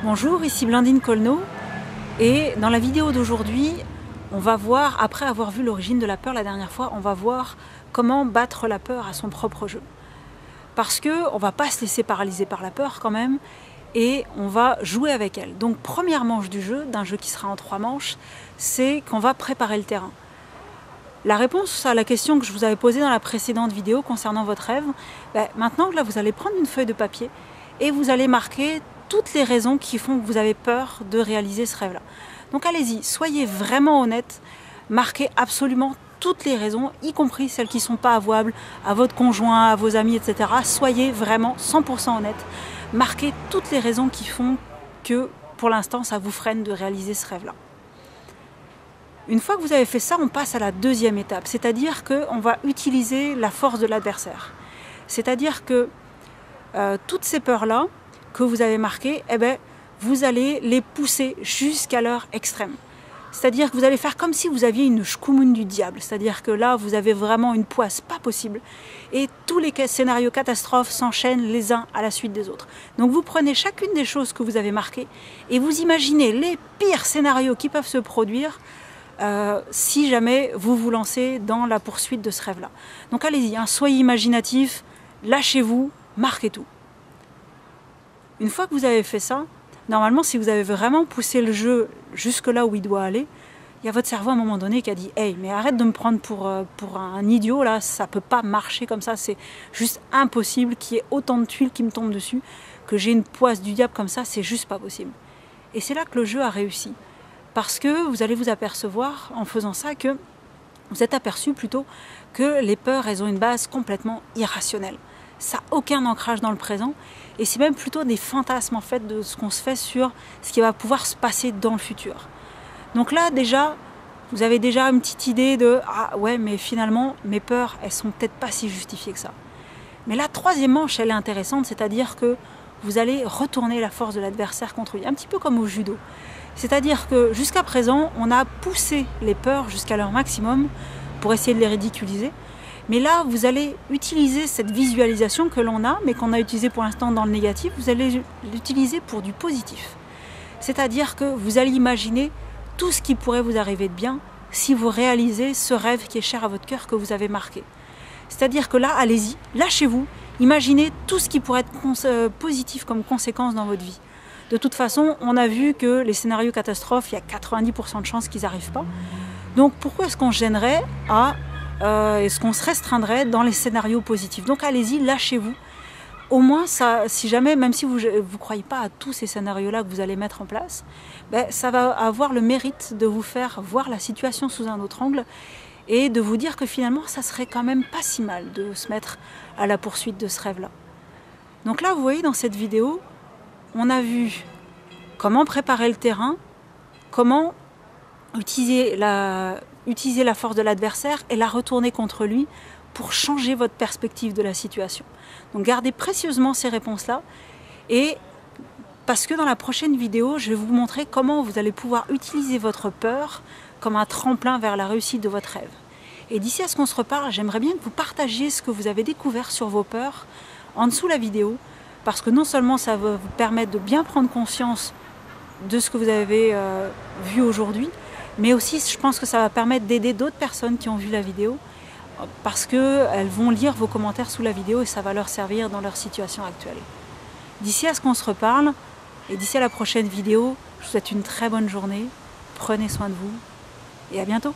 Bonjour, ici Blandine Colneau et dans la vidéo d'aujourd'hui, on va voir, après avoir vu l'origine de la peur la dernière fois, on va voir comment battre la peur à son propre jeu. Parce qu'on ne va pas se laisser paralyser par la peur quand même et on va jouer avec elle. Donc première manche du jeu, d'un jeu qui sera en 3 manches, c'est qu'on va préparer le terrain. La réponse à la question que je vous avais posée dans la précédente vidéo concernant votre rêve, maintenant là vous allez prendre une feuille de papier et vous allez marquer toutes les raisons qui font que vous avez peur de réaliser ce rêve-là. Donc allez-y, soyez vraiment honnête, marquez absolument toutes les raisons, y compris celles qui ne sont pas avouables à votre conjoint, à vos amis, etc. Soyez vraiment 100% honnête. Marquez toutes les raisons qui font que, pour l'instant, ça vous freine de réaliser ce rêve-là. Une fois que vous avez fait ça, on passe à la deuxième étape, c'est-à-dire qu'on va utiliser la force de l'adversaire. C'est-à-dire que toutes ces peurs-là que vous avez marquées, vous allez les pousser jusqu'à leur extrême. C'est-à-dire que vous allez faire comme si vous aviez une shkoumoun du diable. C'est-à-dire que là, vous avez vraiment une poisse pas possible. Et tous les scénarios catastrophes s'enchaînent les uns à la suite des autres. Donc vous prenez chacune des choses que vous avez marquées et vous imaginez les pires scénarios qui peuvent se produire si jamais vous vous lancez dans la poursuite de ce rêve-là. Donc allez-y, soyez imaginatifs, lâchez-vous, marquez tout. Une fois que vous avez fait ça, normalement, si vous avez vraiment poussé le jeu jusque là où il doit aller, il y a votre cerveau à un moment donné qui a dit « Hey, mais arrête de me prendre pour un idiot, là, ça ne peut pas marcher comme ça, c'est juste impossible qu'il y ait autant de tuiles qui me tombent dessus, que j'ai une poisse du diable comme ça, c'est juste pas possible. » Et c'est là que le jeu a réussi. Parce que vous allez vous apercevoir, en faisant ça, que vous êtes aperçu plutôt que les peurs, elles ont une base complètement irrationnelle. Ça n'a aucun ancrage dans le présent et c'est même plutôt des fantasmes en fait de ce qu'on se fait sur ce qui va pouvoir se passer dans le futur. Donc là déjà, vous avez déjà une petite idée de « Ah ouais, mais finalement, mes peurs, elles sont peut-être pas si justifiées que ça. » Mais la troisième manche, elle est intéressante, c'est-à-dire que vous allez retourner la force de l'adversaire contre lui, un petit peu comme au judo. C'est-à-dire que jusqu'à présent, on a poussé les peurs jusqu'à leur maximum pour essayer de les ridiculiser. Mais là, vous allez utiliser cette visualisation que l'on a, mais qu'on a utilisée pour l'instant dans le négatif, vous allez l'utiliser pour du positif. C'est-à-dire que vous allez imaginer tout ce qui pourrait vous arriver de bien si vous réalisez ce rêve qui est cher à votre cœur que vous avez marqué. C'est-à-dire que là, allez-y, lâchez-vous, imaginez tout ce qui pourrait être positif comme conséquence dans votre vie. De toute façon, on a vu que les scénarios catastrophes, il y a 90% de chances qu'ils n'arrivent pas. Donc pourquoi est-ce qu'on se gênerait est-ce qu'on se restreindrait dans les scénarios positifs? Donc allez-y, lâchez-vous. Au moins, ça, si jamais, même si vous ne croyez pas à tous ces scénarios-là que vous allez mettre en place, ça va avoir le mérite de vous faire voir la situation sous un autre angle et de vous dire que finalement, ça serait quand même pas si mal de se mettre à la poursuite de ce rêve-là. Donc là, vous voyez, dans cette vidéo, on a vu comment préparer le terrain, comment utiliser la force de l'adversaire et la retourner contre lui pour changer votre perspective de la situation. Donc gardez précieusement ces réponses-là et parce que dans la prochaine vidéo, je vais vous montrer comment vous allez pouvoir utiliser votre peur comme un tremplin vers la réussite de votre rêve. Et d'ici à ce qu'on se reparle, j'aimerais bien que vous partagiez ce que vous avez découvert sur vos peurs en dessous de la vidéo parce que non seulement ça va vous permettre de bien prendre conscience de ce que vous avez vu aujourd'hui, mais aussi je pense que ça va permettre d'aider d'autres personnes qui ont vu la vidéo parce qu'elles vont lire vos commentaires sous la vidéo et ça va leur servir dans leur situation actuelle. D'ici à ce qu'on se reparle et d'ici à la prochaine vidéo, je vous souhaite une très bonne journée, prenez soin de vous et à bientôt.